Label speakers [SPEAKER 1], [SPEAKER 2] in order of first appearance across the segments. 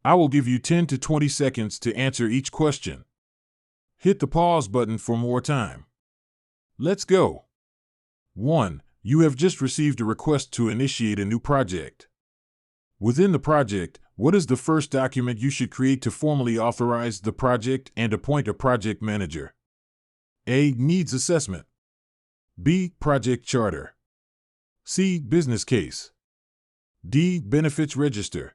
[SPEAKER 1] I will give you 10 to 20 seconds to answer each question. Hit the pause button for more time. Let's go. 1. You have just received a request to initiate a new project. Within the project, what is the first document you should create to formally authorize the project and appoint a project manager? A. Needs assessment. B. Project charter. C. Business case. D. Benefits register.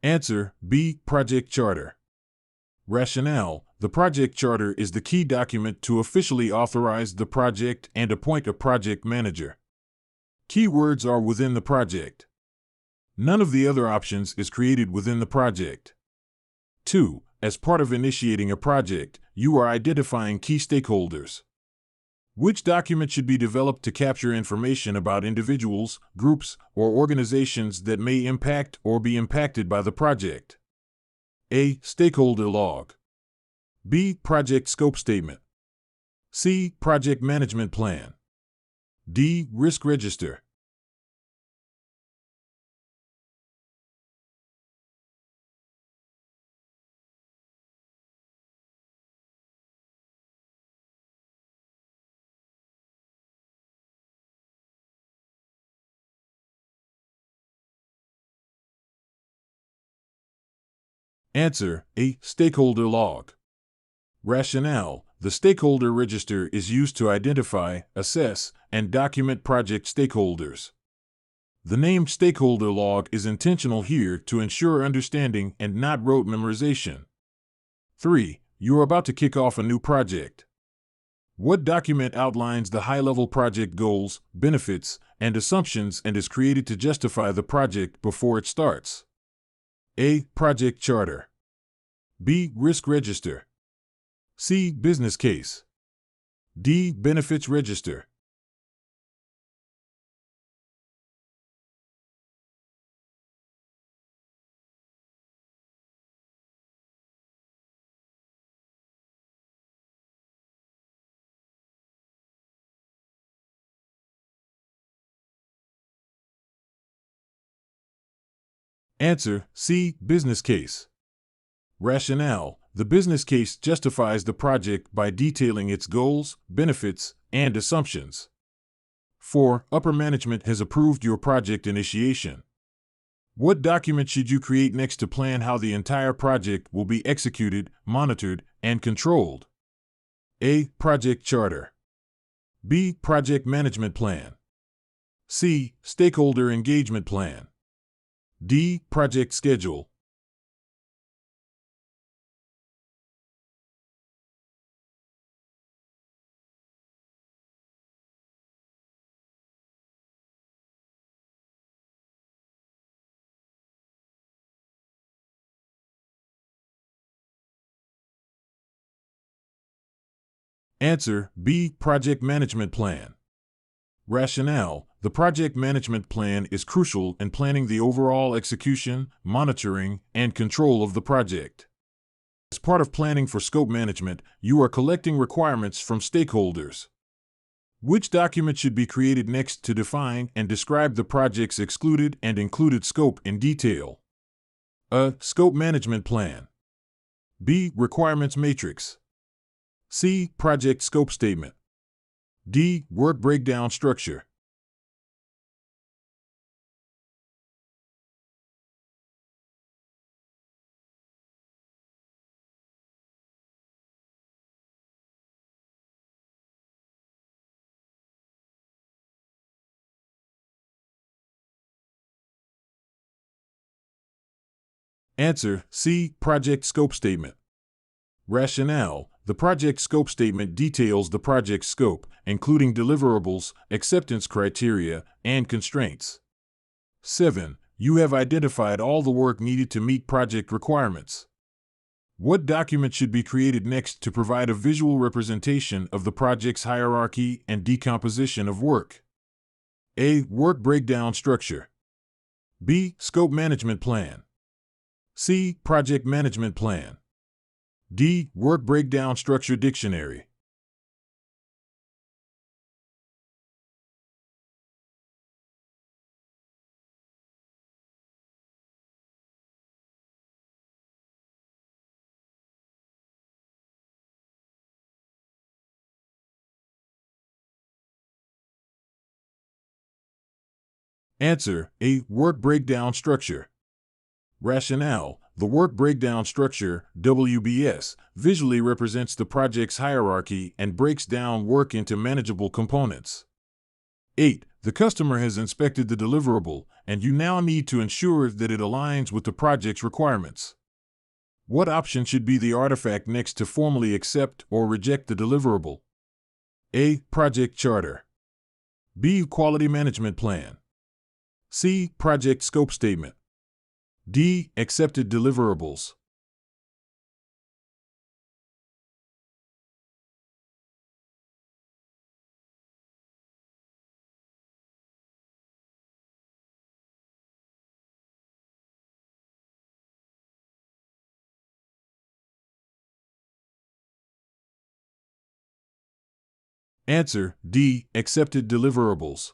[SPEAKER 1] Answer B. Project charter. Rationale: the project charter is the key document to officially authorize the project and appoint a project manager. Keywords are within the project. None of the other options is created within the project. 2. As part of initiating a project, you are identifying key stakeholders. Which document should be developed to capture information about individuals, groups, or organizations that may impact or be impacted by the project? A. Stakeholder log. B. Project scope statement. C. Project management plan. D. Risk register. Answer A. Stakeholder log. Rationale: the stakeholder register is used to identify, assess, and document project stakeholders. The name stakeholder log is intentional here to ensure understanding and not rote memorization. 3. You are about to kick off a new project. What document outlines the high-level project goals, benefits, and assumptions and is created to justify the project before it starts? A. Project charter. B. Risk register. C. Business case. D. Benefits register. Answer C. Business case. Rationale: the business case justifies the project by detailing its goals, benefits, and assumptions. 4. Upper management has approved your project initiation. What document should you create next to plan how the entire project will be executed, monitored, and controlled? A. Project charter. B. Project management plan. C. Stakeholder engagement plan. D. Project schedule. Answer B. Project management plan. Rationale: the project management plan is crucial in planning the overall execution, monitoring, and control of the project. As part of planning for scope management, you are collecting requirements from stakeholders. Which document should be created next to define and describe the project's excluded and included scope in detail? A. Scope management plan. B. Requirements matrix. C. Project scope statement. D. Work breakdown structure. Answer C. Project scope statement. Rationale: the project scope statement details the project scope, including deliverables, acceptance criteria, and constraints. 7. You have identified all the work needed to meet project requirements. What document should be created next to provide a visual representation of the project's hierarchy and decomposition of work? A. Work breakdown structure. B. Scope management plan. C. Project management plan. D. Work breakdown structure dictionary. Answer: A. Work breakdown structure. Rationale: the work breakdown structure, WBS, visually represents the project's hierarchy and breaks down work into manageable components. 8. The customer has inspected the deliverable, and you now need to ensure that it aligns with the project's requirements. What option should be the artifact next to formally accept or reject the deliverable? A. Project charter. B. Quality management plan. C. Project scope statement. D. Accepted deliverables. Answer: D. Accepted deliverables.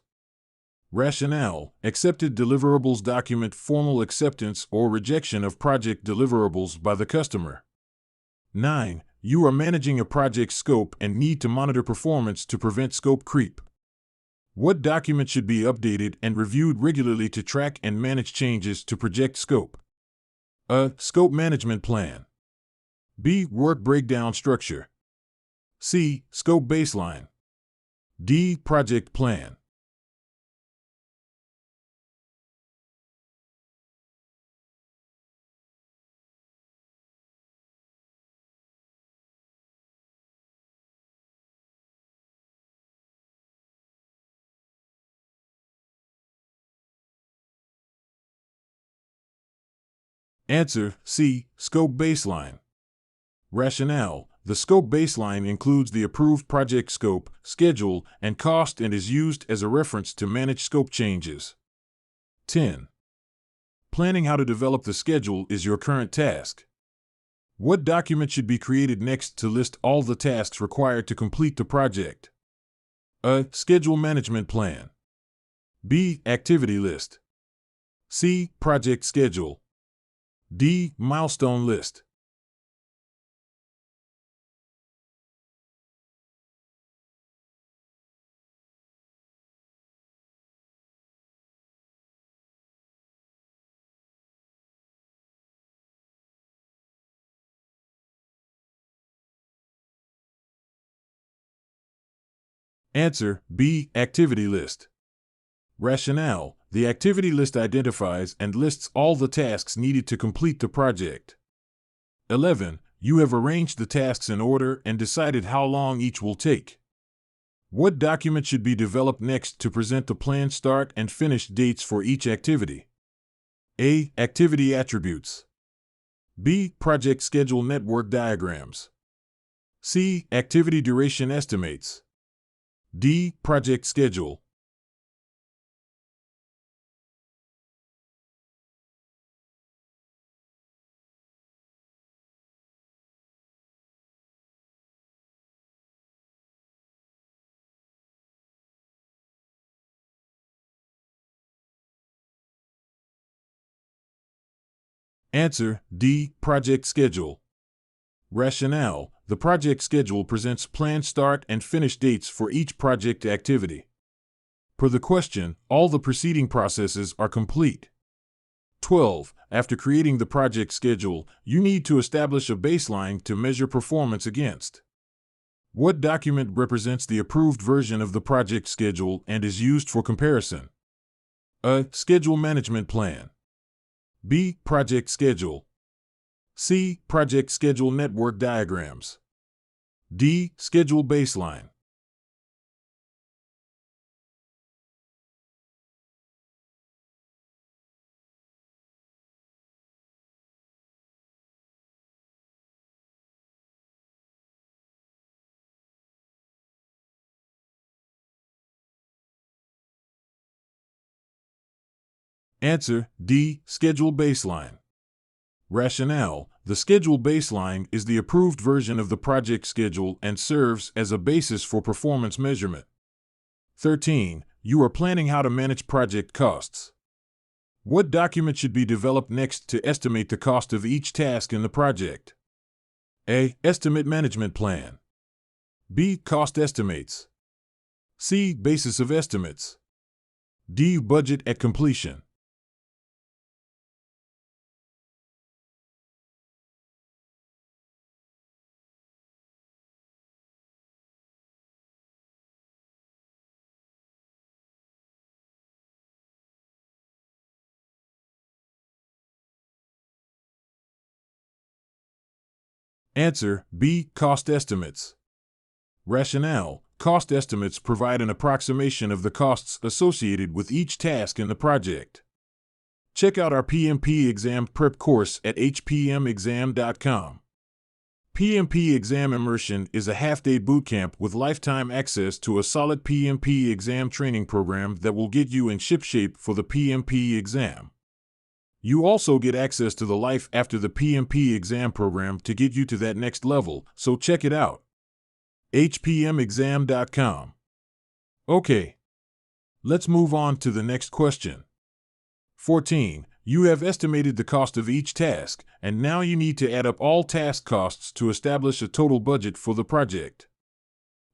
[SPEAKER 1] Rationale: accepted deliverables document formal acceptance or rejection of project deliverables by the customer. 9. You are managing a project scope and need to monitor performance to prevent scope creep. What document should be updated and reviewed regularly to track and manage changes to project scope? A. Scope management plan. B. Work breakdown structure. C. Scope baseline. D. Project plan. Answer: C. Scope baseline. Rationale: the scope baseline includes the approved project scope, schedule, and cost and is used as a reference to manage scope changes. 10. Planning how to develop the schedule is your current task. What document should be created next to list all the tasks required to complete the project? A. Schedule management plan. B. Activity list. C. Project schedule. D. Milestone list. Answer: B. Activity list. Rationale: the activity list identifies and lists all the tasks needed to complete the project. 11. You have arranged the tasks in order and decided how long each will take. What document should be developed next to present the planned start and finish dates for each activity? A. Activity attributes. B. Project schedule network diagrams. C. Activity duration estimates. D. Project schedule. Answer: D. Project schedule. Rationale: the project schedule presents planned start and finish dates for each project activity. Per the question, all the preceding processes are complete. 12. After creating the project schedule, you need to establish a baseline to measure performance against. What document represents the approved version of the project schedule and is used for comparison? A. Schedule management plan. B. Project schedule. C. Project schedule network diagrams. D. Schedule baseline. Answer D. Schedule baseline. Rationale: the schedule baseline is the approved version of the project schedule and serves as a basis for performance measurement. 13. You are planning how to manage project costs. What document should be developed next to estimate the cost of each task in the project? A. Estimate management plan. B. Cost estimates. C. Basis of estimates. D. Budget at completion. Answer B. Cost estimates. Rationale: cost estimates provide an approximation of the costs associated with each task in the project. Check out our PMP exam prep course at hpmexam.com. PMP Exam Immersion is a half-day bootcamp with lifetime access to a solid PMP exam training program that will get you in shipshape for the PMP exam. You also get access to the Life After the PMP exam program to get you to that next level, so check it out. hpmexam.com. Okay, let's move on to the next question. 14. You have estimated the cost of each task, and now you need to add up all task costs to establish a total budget for the project.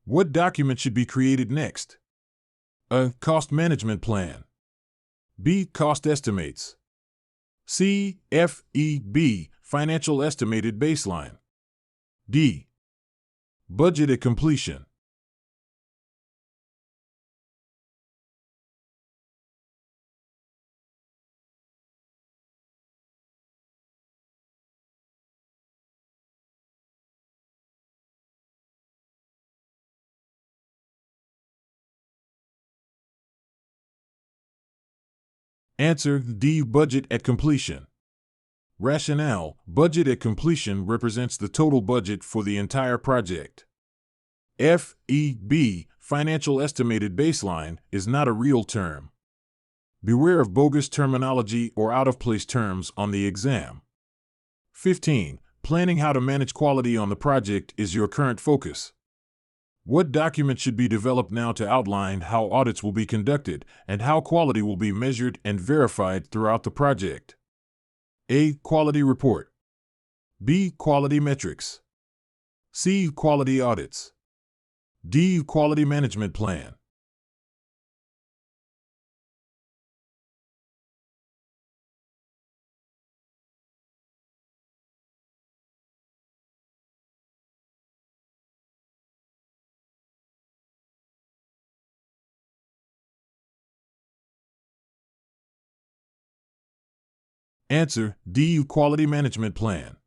[SPEAKER 1] What document should be created next? A. Cost management plan. B. Cost estimates. C. FEB, financial estimated baseline. D. Budget at completion. Answer D. Budget at completion. Rationale: budget at completion represents the total budget for the entire project. FEB, financial estimated baseline, is not a real term. Beware of bogus terminology or out-of-place terms on the exam. 15. Planning how to manage quality on the project is your current focus. What document should be developed now to outline how audits will be conducted and how quality will be measured and verified throughout the project? A. Quality report. B. Quality metrics. C. Quality audits. D. Quality management plan. Answer D. Quality management plan.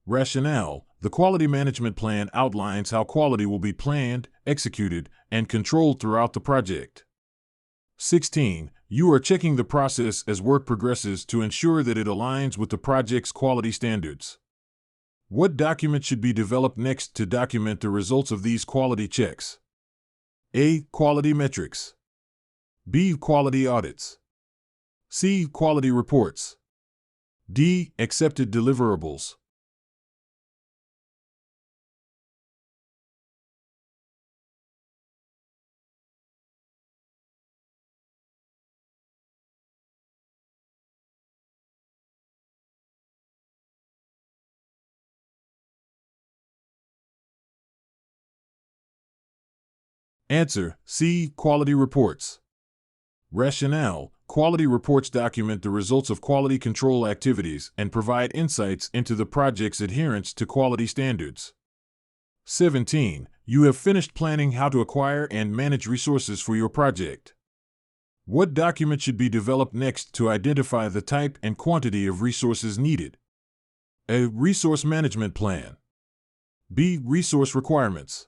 [SPEAKER 1] Rationale: the quality management plan outlines how quality will be planned, executed, and controlled throughout the project. 16. You are checking the process as work progresses to ensure that it aligns with the project's quality standards. What document should be developed next to document the results of these quality checks? A. Quality metrics. B. Quality audits. C. Quality reports. D. Accepted deliverables. Answer C. Quality reports. Rationale: quality reports document the results of quality control activities and provide insights into the project's adherence to quality standards. 17. You have finished planning how to acquire and manage resources for your project. What document should be developed next to identify the type and quantity of resources needed? A. Resource management plan. B. Resource requirements.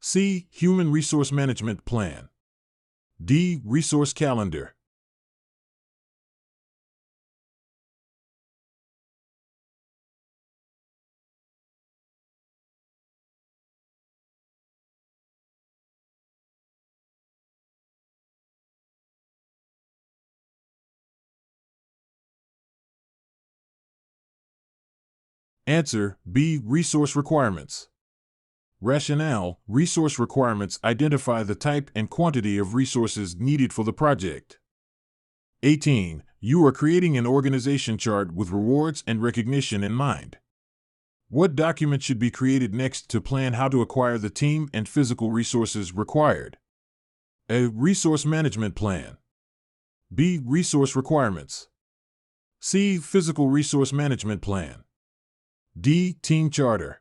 [SPEAKER 1] C. Human resource management plan. D. Resource calendar. Answer B. Resource requirements. Rationale: resource requirements identify the type and quantity of resources needed for the project. 18. You are creating an organization chart with rewards and recognition in mind. What document should be created next to plan how to acquire the team and physical resources required? A. Resource management plan. B. Resource requirements. C. Physical resource management plan. D. Team charter.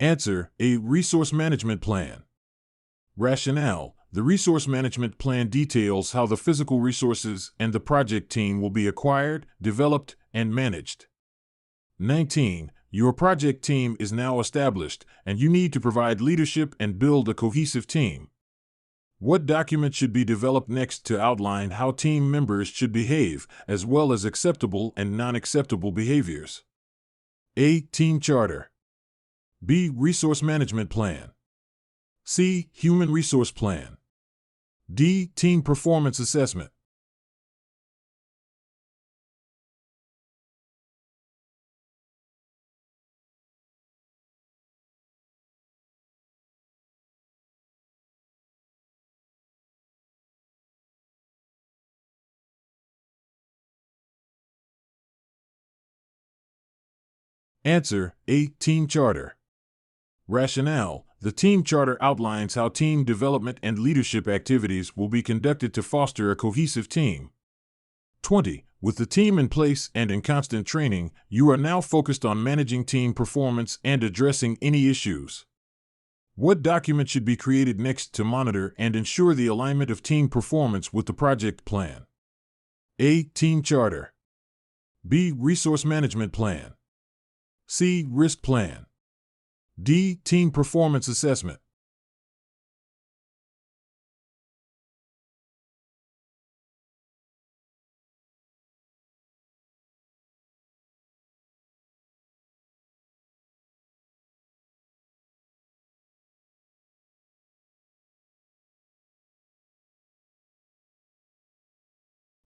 [SPEAKER 1] Answer A. Resource management plan. Rationale: the resource management plan details how the physical resources and the project team will be acquired, developed, and managed. 19. Your project team is now established, and you need to provide leadership and build a cohesive team. What document should be developed next to outline how team members should behave, as well as acceptable and non-acceptable behaviors? A. Team charter. B. Resource management plan. C. Human resource plan. D. Team performance assessment. Answer A. Team charter. Rationale: the team charter outlines how team development and leadership activities will be conducted to foster a cohesive team. 20. With the team in place and in constant training, you are now focused on managing team performance and addressing any issues. What document should be created next to monitor and ensure the alignment of team performance with the project plan? A. Team charter. B. Resource management plan. C. Risk plan. D. Team performance assessment.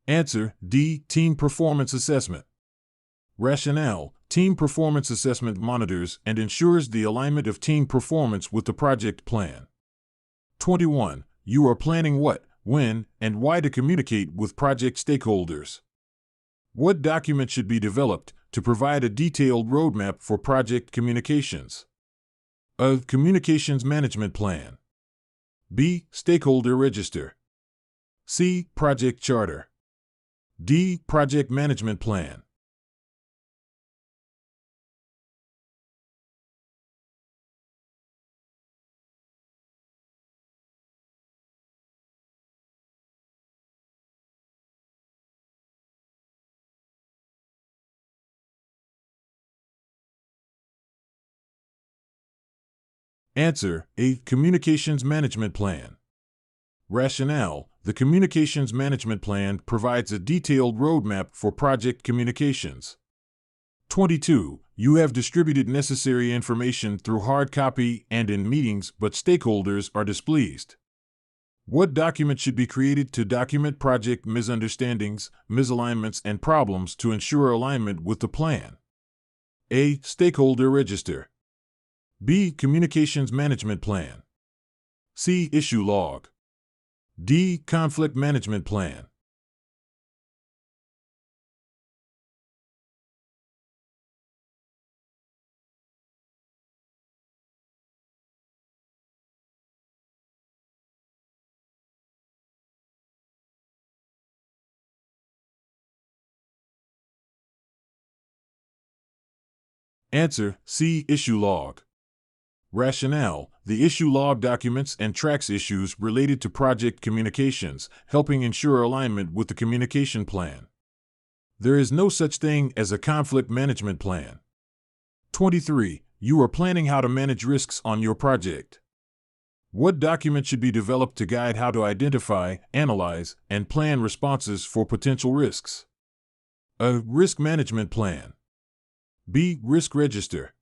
[SPEAKER 1] Answer D. Team performance assessment. Rationale: team performance assessment monitors and ensures the alignment of team performance with the project plan. 21. You are planning what, when, and why to communicate with project stakeholders. What document should be developed to provide a detailed roadmap for project communications? A. Communications management plan. B. Stakeholder register. C. Project charter. D. Project management plan. Answer A. Communications management plan. Rationale: the communications management plan provides a detailed roadmap for project communications. 22. You have distributed necessary information through hard copy and in meetings, but stakeholders are displeased. What document should be created to document project misunderstandings, misalignments, and problems to ensure alignment with the plan? A. Stakeholder register. B. Communications management plan. C. Issue log. D. Conflict management plan. Answer C. Issue log. Rationale: the issue log documents and tracks issues related to project communications, helping ensure alignment with the communication plan. There is no such thing as a conflict management plan. 23. You are planning how to manage risks on your project. What document should be developed to guide how to identify, analyze, and plan responses for potential risks? A. Risk management plan. B. Risk register.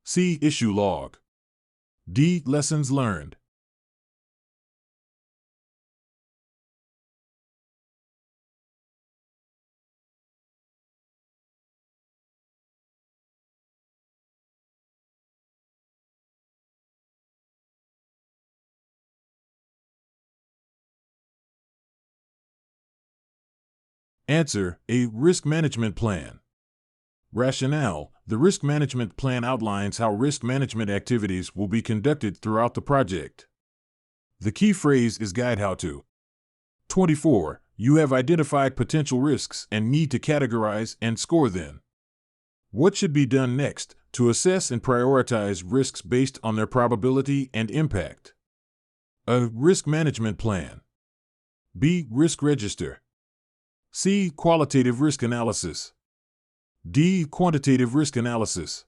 [SPEAKER 1] C. Issue log. D. Lessons learned. Answer: A risk management plan. Rationale: the risk management plan outlines how risk management activities will be conducted throughout the project. The key phrase is guide how to. 24. You have identified potential risks and need to categorize and score them. What should be done next to assess and prioritize risks based on their probability and impact? A. Risk management plan. B. Risk register. C. Qualitative risk analysis. D. Quantitative risk analysis.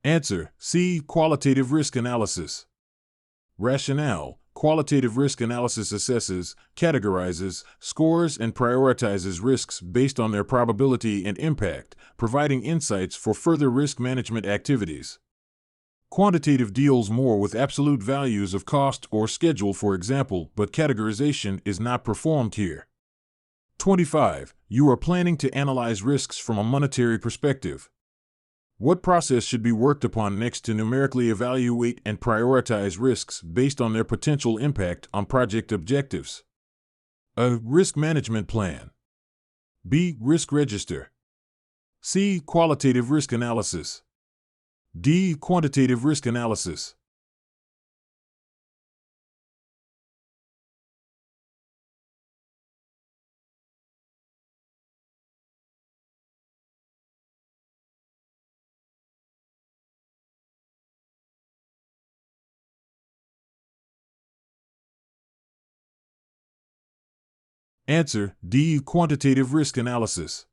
[SPEAKER 1] Answer: C. Qualitative risk analysis. Rationale: qualitative risk analysis assesses, categorizes, scores, and prioritizes risks based on their probability and impact, providing insights for further risk management activities. Quantitative deals more with absolute values of cost or schedule, for example, but categorization is not performed here. 25. You are planning to analyze risks from a monetary perspective. What process should be worked upon next to numerically evaluate and prioritize risks based on their potential impact on project objectives? A. Risk management plan. B. Risk register. C. Qualitative risk analysis. D. Quantitative risk analysis. Answer: D. Quantitative risk analysis.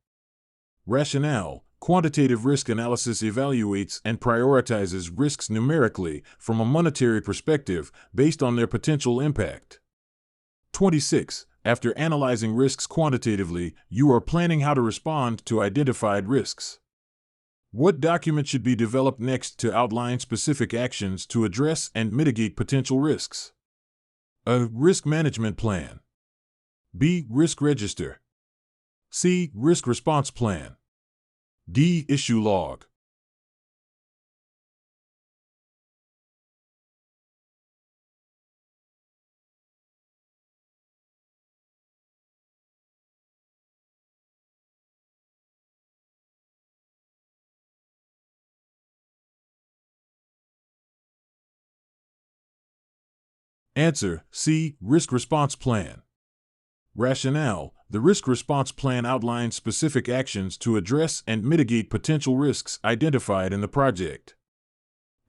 [SPEAKER 1] Rationale: quantitative risk analysis evaluates and prioritizes risks numerically from a monetary perspective based on their potential impact. 26. After analyzing risks quantitatively, you are planning how to respond to identified risks. What document should be developed next to outline specific actions to address and mitigate potential risks? A. Risk management plan. B. Risk register. C. Risk response plan. D. Issue log. Answer: C. Risk response plan. Rationale: the risk response plan outlines specific actions to address and mitigate potential risks identified in the project.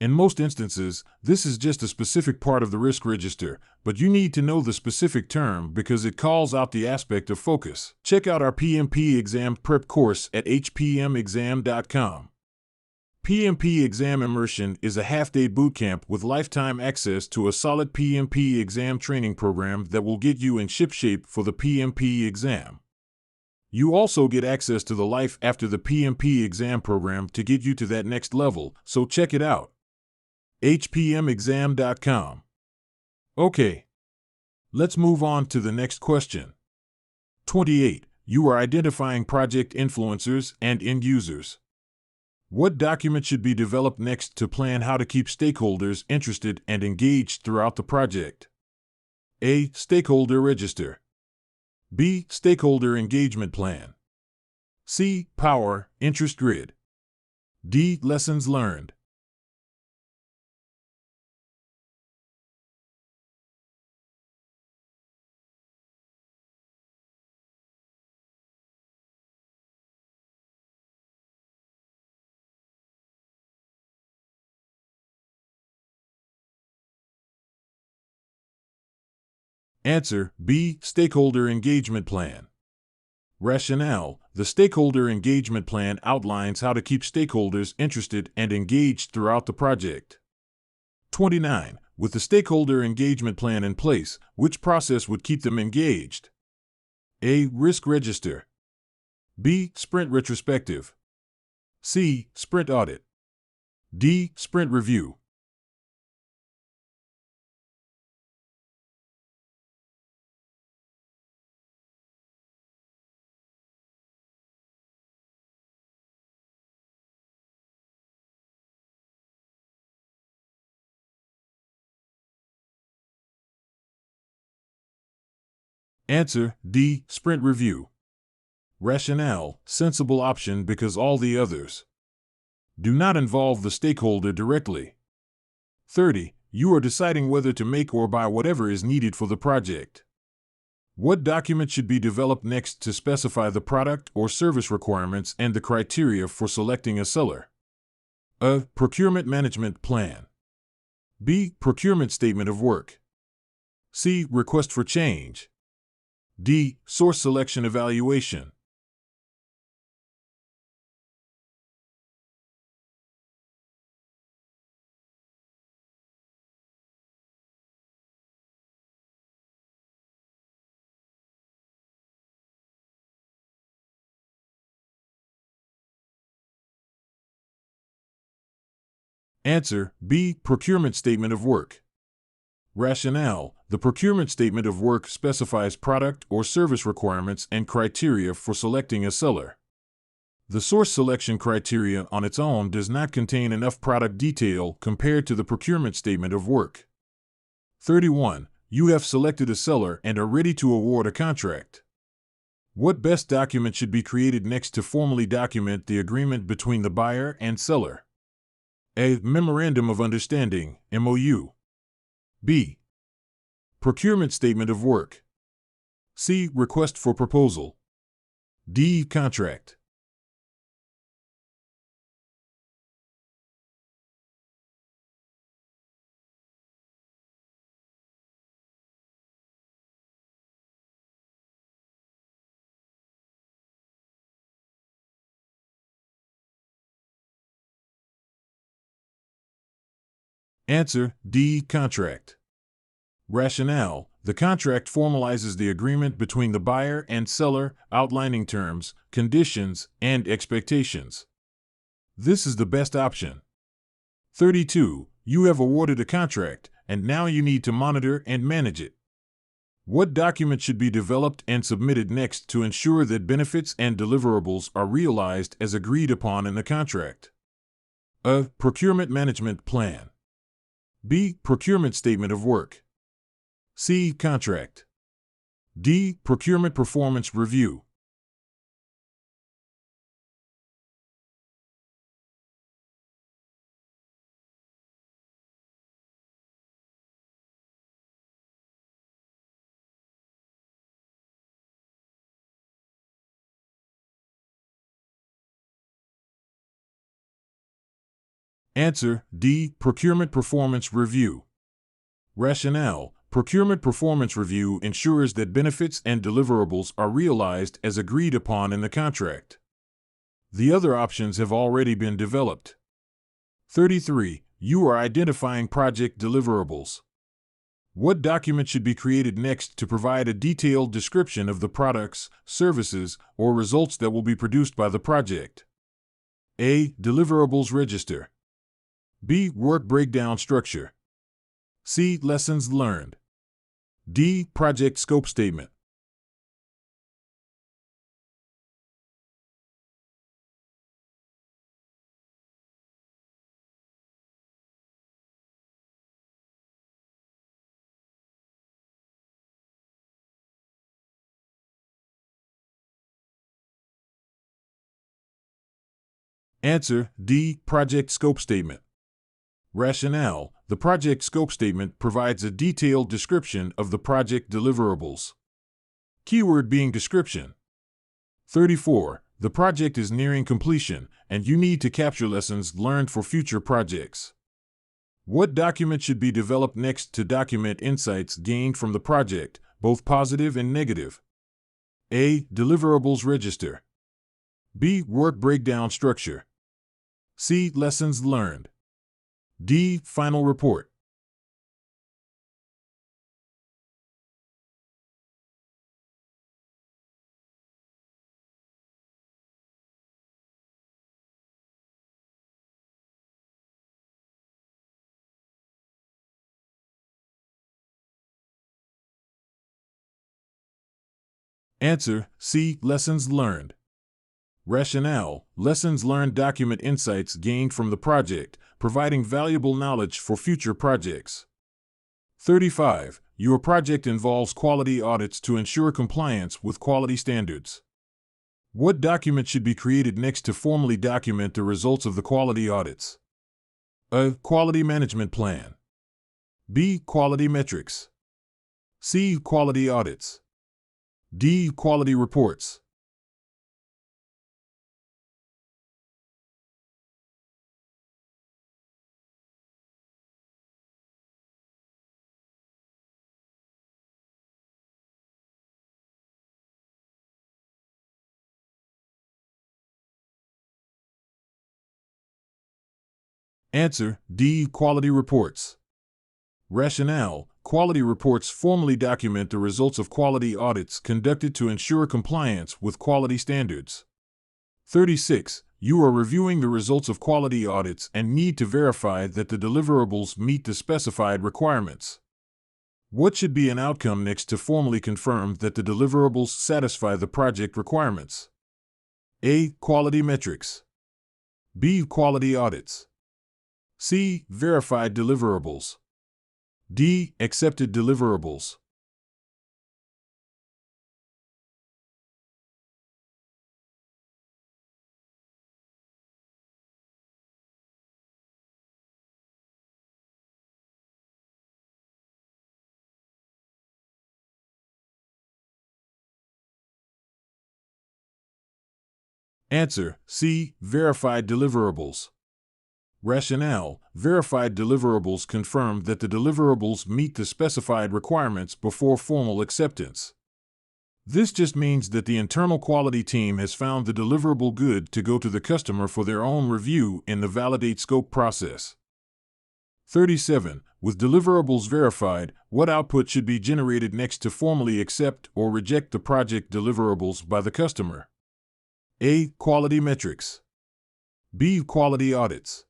[SPEAKER 1] In most instances, this is just a specific part of the risk register, but you need to know the specific term because it calls out the aspect of focus. Check out our PMP exam prep course at hpmexam.com. PMP Exam Immersion is a half-day bootcamp with lifetime access to a solid PMP exam training program that will get you in shipshape for the PMP exam. You also get access to the Life After the PMP exam program to get you to that next level, so check it out. hpmexam.com. Okay. Let's move on to the next question. 28. You are identifying project influencers and end users. What document should be developed next to plan how to keep stakeholders interested and engaged throughout the project? A. Stakeholder register. B. Stakeholder engagement plan. C. Power, interest grid. D. Lessons learned. Answer B. Stakeholder Engagement Plan. Rationale: the Stakeholder Engagement Plan outlines how to keep stakeholders interested and engaged throughout the project. 29. With the Stakeholder Engagement Plan in place, which process would keep them engaged? A. Risk Register. B. Sprint Retrospective. C. Sprint Audit. D. Sprint Review. Answer D. Sprint Review. Rationale: sensible option because all the others do not involve the stakeholder directly. 30. You are deciding whether to make or buy whatever is needed for the project. What document should be developed next to specify the product or service requirements and the criteria for selecting a seller? A. Procurement Management Plan. B. Procurement Statement of Work. C. Request for Change. D. Source Selection Evaluation. Answer B. Procurement Statement of Work. Rationale: the procurement statement of work specifies product or service requirements and criteria for selecting a seller. The source selection criteria on its own does not contain enough product detail compared to the procurement statement of work. 31. You have selected a seller and are ready to award a contract. What best document should be created next to formally document the agreement between the buyer and seller? A. Memorandum of Understanding, MOU. B. Procurement Statement of Work. C. Request for Proposal. D. Contract. Answer D. Contract. Rationale: the contract formalizes the agreement between the buyer and seller, outlining terms, conditions, and expectations. This is the best option. 32. You have awarded a contract, and now you need to monitor and manage it. What document should be developed and submitted next to ensure that benefits and deliverables are realized as agreed upon in the contract? A. Procurement Management Plan. B. Procurement Statement of Work. C. Contract. D. Procurement Performance Review. Answer D. Procurement Performance Review. Rationale: procurement performance review ensures that benefits and deliverables are realized as agreed upon in the contract. The other options have already been developed. 33. You are identifying project deliverables. What document should be created next to provide a detailed description of the products, services, or results that will be produced by the project? A. Deliverables Register. B. Work Breakdown Structure. C. Lessons Learned. D. Project Scope Statement. Answer D. Project Scope Statement. Rationale: the project scope statement provides a detailed description of the project deliverables. Keyword being description. 34. The project is nearing completion, and you need to capture lessons learned for future projects. What document should be developed next to document insights gained from the project, both positive and negative. A. Deliverables register. B. Work breakdown structure. C. Lessons learned. D. Final report. Answer: C. Lessons learned. Rationale: lessons learned document insights gained from the project, providing valuable knowledge for future projects. 35. Your project involves quality audits to ensure compliance with quality standards. What document should be created next to formally document the results of the quality audits? A. Quality management plan. B. Quality metrics. C. Quality audits. D. Quality reports. Answer: D. Quality reports. Rationale: quality reports formally document the results of quality audits conducted to ensure compliance with quality standards. 36. You are reviewing the results of quality audits and need to verify that the deliverables meet the specified requirements. What should be an outcome next to formally confirm that the deliverables satisfy the project requirements? A. Quality metrics. B. Quality audits. C. Verified deliverables. D. Accepted deliverables. Answer: C. Verified deliverables. Rationale: verified deliverables confirm that the deliverables meet the specified requirements before formal acceptance. This just means that the internal quality team has found the deliverable good to go to the customer for their own review in the validate scope process. 37. With deliverables verified, what output should be generated next to formally accept or reject the project deliverables by the customer? A. Quality metrics. B. Quality audits.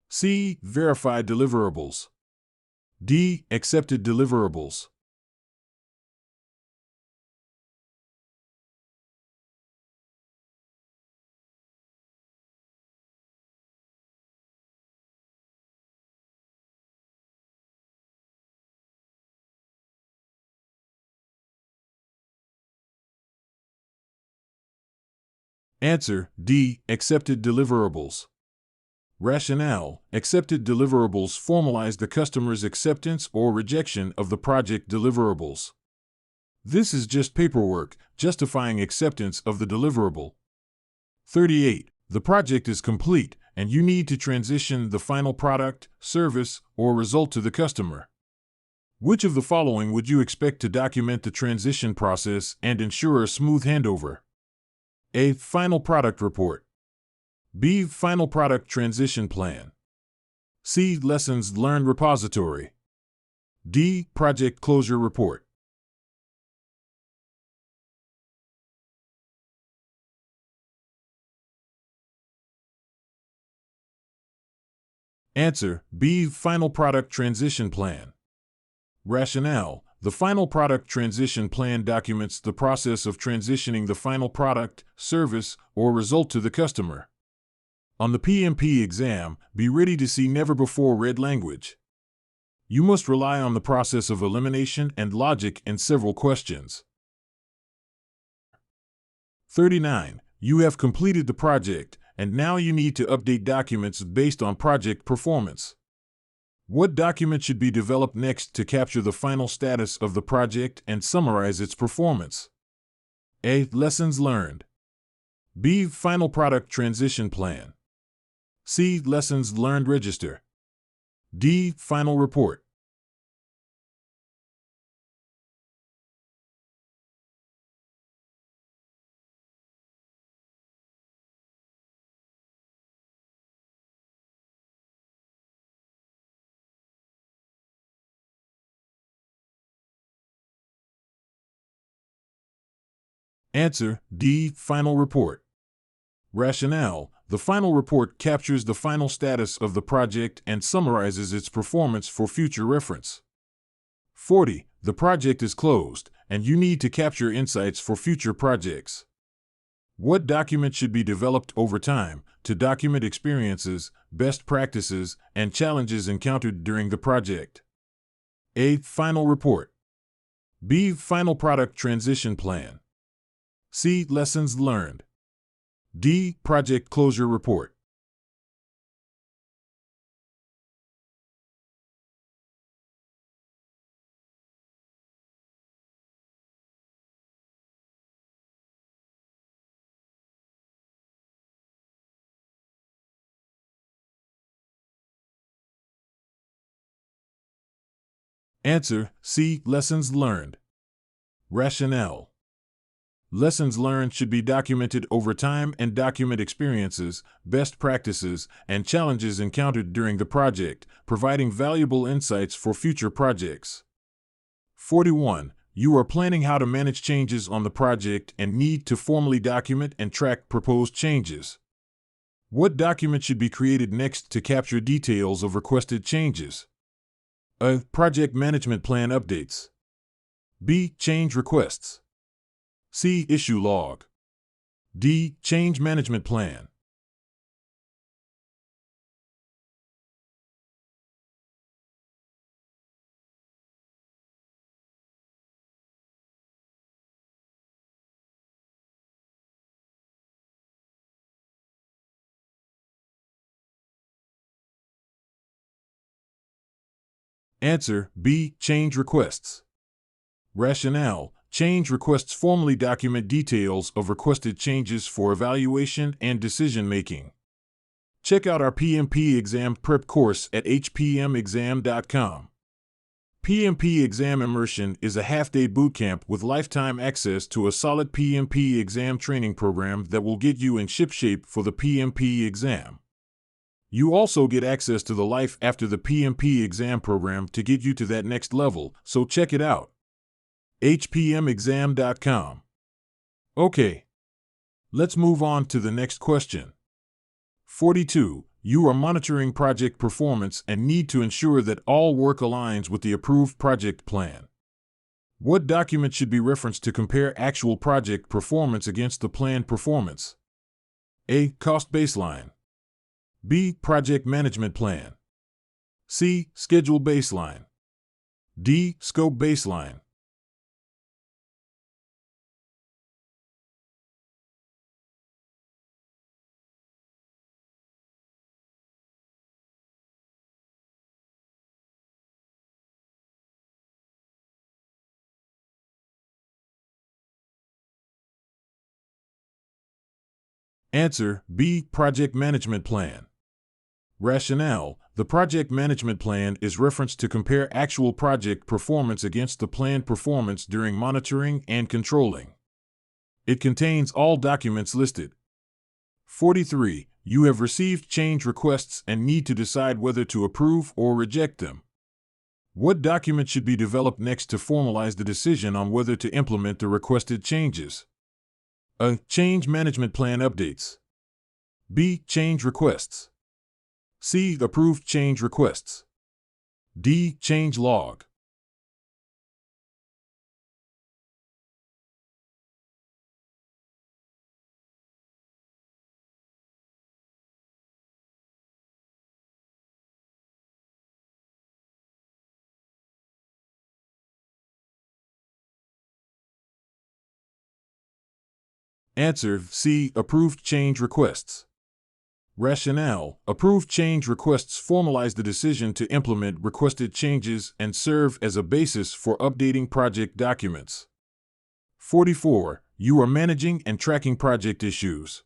[SPEAKER 1] C. Verified deliverables. D. Accepted deliverables. Answer: D. Accepted deliverables. Rationale: accepted deliverables formalize the customer's acceptance or rejection of the project deliverables. This is just paperwork, justifying acceptance of the deliverable. 38. The project is complete, and you need to transition the final product, service, or result to the customer. Which of the following would you expect to document the transition process and ensure a smooth handover? A. Final product report. B. Final product transition plan. C. Lessons learned repository. D. Project closure report. Answer: B. Final product transition plan. Rationale: the final product transition plan documents the process of transitioning the final product, service, or result to the customer. On the PMP exam, be ready to see never-before-read language. You must rely on the process of elimination and logic in several questions. 39. You have completed the project, and now you need to update documents based on project performance. What document should be developed next to capture the final status of the project and summarize its performance? A. Lessons learned. B. Final product transition plan. C. Lessons learned register. D. Final report. Answer D. Final report. Rationale: the final report captures the final status of the project and summarizes its performance for future reference. 40. The project is closed, and you need to capture insights for future projects. What document should be developed over time to document experiences, best practices, and challenges encountered during the project? A. Final report. B. Final product transition plan. C. Lessons learned. D. Project closure report. Answer C. Lessons learned. Rationale: lessons learned should be documented over time and document experiences, best practices, and challenges encountered during the project, providing valuable insights for future projects. 41. You are planning how to manage changes on the project and need to formally document and track proposed changes. What document should be created next to capture details of requested changes? A. Project management plan updates. B. Change requests. C. Issue log. D. Change management plan. Answer B. Change requests. Rationale: change requests formally document details of requested changes for evaluation and decision making. Check out our PMP exam prep course at hpmexam.com. PMP Exam Immersion is a half-day bootcamp with lifetime access to a solid PMP exam training program that will get you in shipshape for the PMP exam. You also get access to the Life After the PMP exam program to get you to that next level, so check it out. hpmexam.com. Okay, let's move on to the next question. 42. You are monitoring project performance and need to ensure that all work aligns with the approved project plan. What document should be referenced to compare actual project performance against the planned performance? A. Cost baseline. B. Project management plan. C. Schedule baseline. D. Scope baseline. Answer B. Project management plan. Rationale: the project management plan is referenced to compare actual project performance against the planned performance during monitoring and controlling. It contains all documents listed. 43. You have received change requests and need to decide whether to approve or reject them. What document should be developed next to formalize the decision on whether to implement the requested changes? A. Change management plan updates. B. Change requests. C. Approved change requests. D. Change log. Answer C. Approved change requests. Rationale: approved change requests formalize the decision to implement requested changes and serve as a basis for updating project documents. 44. You are managing and tracking project issues.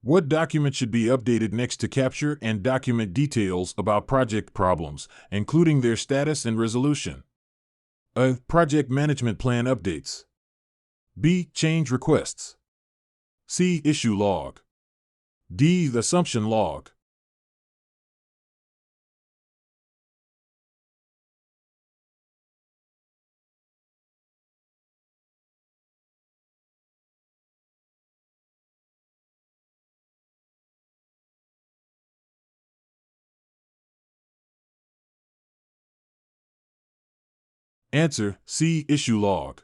[SPEAKER 1] What document should be updated next to capture and document details about project problems, including their status and resolution? A. Project management plan updates. B. Change requests. C. Issue log. D. Assumption log. Answer: see issue log.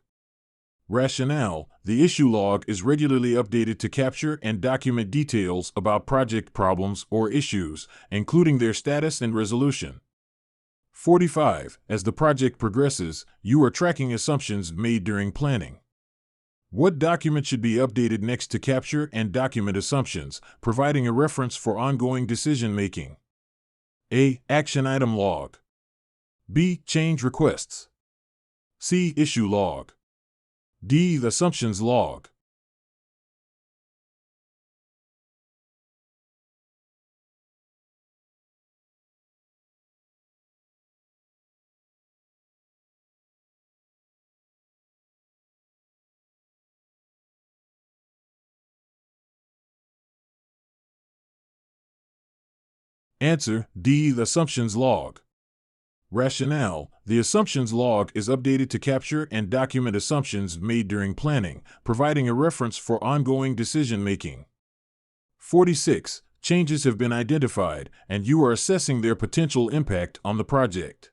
[SPEAKER 1] Rationale: the issue log is regularly updated to capture and document details about project problems or issues, including their status and resolution. 45. As the project progresses, you are tracking assumptions made during planning. What document should be updated next to capture and document assumptions, providing a reference for ongoing decision-making? A. Action item log. B. Change requests. C. Issue log. D. The assumptions log. Answer: D. The assumptions log. Rationale: the assumptions log is updated to capture and document assumptions made during planning, providing a reference for ongoing decision-making. 46. Changes have been identified, and you are assessing their potential impact on the project.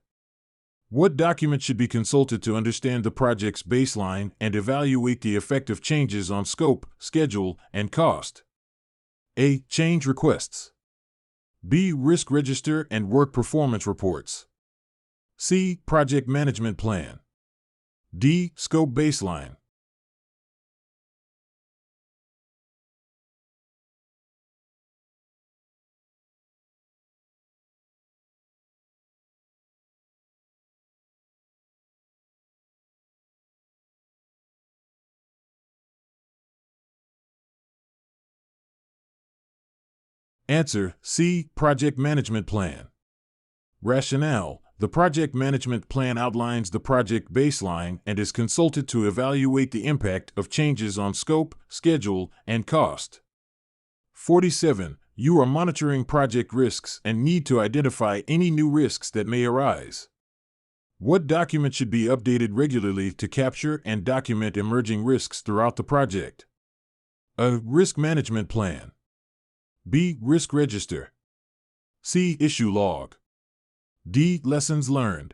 [SPEAKER 1] What document should be consulted to understand the project's baseline and evaluate the effect of changes on scope, schedule, and cost? A. Change requests. B. Risk register and work performance reports. C. Project management plan. D. Scope baseline. Answer: C. Project management plan. Rationale: the project management plan outlines the project baseline and is consulted to evaluate the impact of changes on scope, schedule, and cost. 47. You are monitoring project risks and need to identify any new risks that may arise. What document should be updated regularly to capture and document emerging risks throughout the project? A. Risk management plan. B. Risk register. C. Issue log. D. Lessons learned.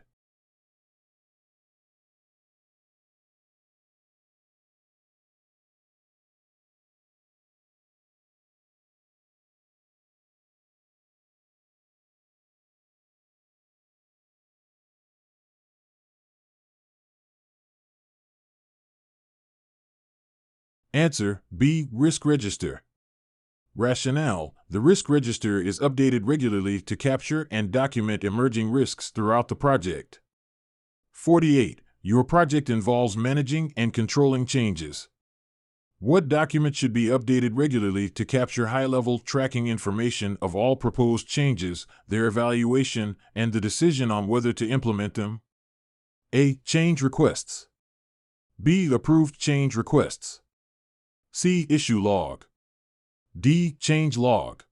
[SPEAKER 1] Answer: B. Risk register. Rationale: the risk register is updated regularly to capture and document emerging risks throughout the project. 48. Your project involves managing and controlling changes. What document should be updated regularly to capture high-level tracking information of all proposed changes, their evaluation, and the decision on whether to implement them? A. Change requests. B. Approved change requests. C. Issue log. D. Change log.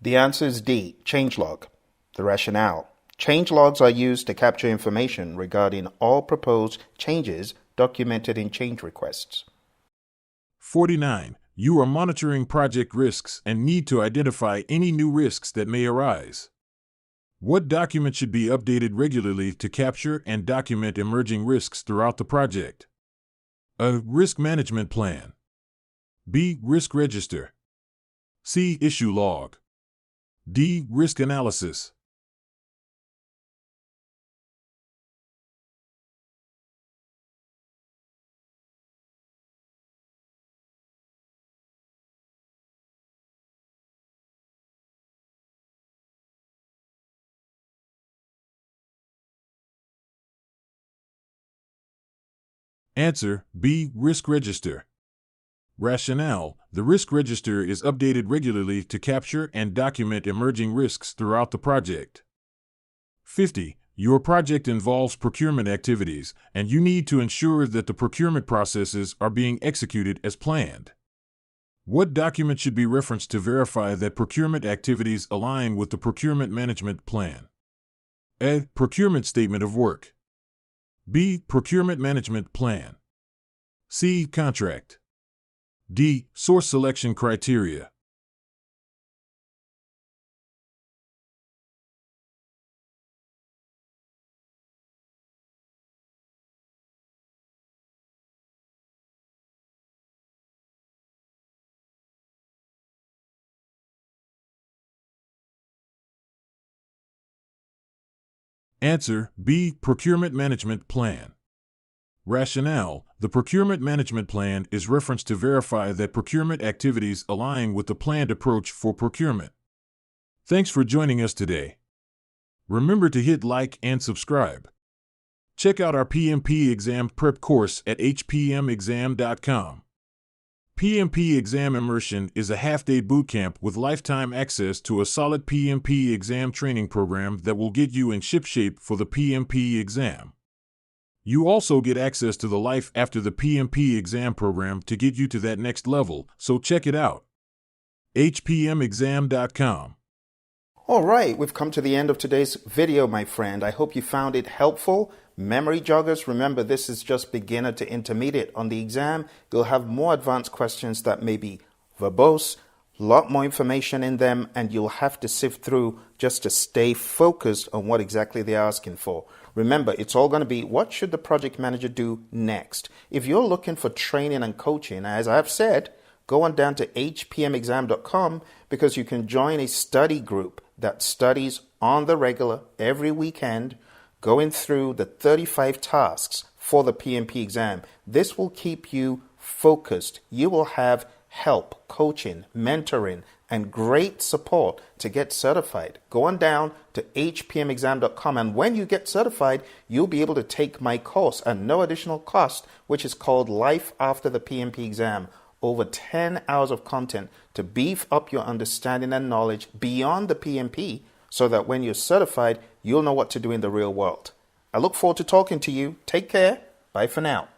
[SPEAKER 2] The answer is D, changelog. The rationale. Changelogs are used to capture information regarding all proposed changes documented in change requests.
[SPEAKER 1] 49. You are monitoring project risks and need to identify any new risks that may arise. What document should be updated regularly to capture and document emerging risks throughout the project? A. Risk management plan. B. Risk register. C. Issue log. D. Risk analysis. Answer: B. Risk register. Rationale: the risk register is updated regularly to capture and document emerging risks throughout the project. 50. Your project involves procurement activities, and you need to ensure that the procurement processes are being executed as planned. What document should be referenced to verify that procurement activities align with the procurement management plan? A. Procurement statement of work. B. Procurement management plan. C. Contract. D. Source selection criteria. Answer B. Procurement management plan. Rationale: the procurement management plan is referenced to verify that procurement activities align with the planned approach for procurement. Thanks for joining us today. Remember to hit like and subscribe. Check out our PMP exam prep course at hpmexam.com. PMP Exam Immersion is a half-day bootcamp with lifetime access to a solid PMP exam training program that will get you in shipshape for the PMP exam. You also get access to the Life After the PMP exam program to get you to that next level, so check it out. hpmexam.com.
[SPEAKER 2] All right, we've come to the end of today's video, my friend. I hope you found it helpful. Memory joggers, remember this is just beginner to intermediate. On the exam, you'll have more advanced questions that may be verbose, a lot more information in them, and you'll have to sift through just to stay focused on what exactly they're asking for. Remember, it's all going to be what should the project manager do next. If you're looking for training and coaching, as I've said, go on down to hpmexam.com because you can join a study group that studies on the regular every weekend, going through the 35 tasks for the PMP exam. This will keep you focused. You will have help, coaching, mentoring, and great support to get certified. Go on down to hpmexam.com, and when you get certified, you'll be able to take my course at no additional cost, which is called Life After the PMP exam. Over 10 hours of content to beef up your understanding and knowledge beyond the PMP so that when you're certified, you'll know what to do in the real world. I look forward to talking to you. Take care. Bye for now.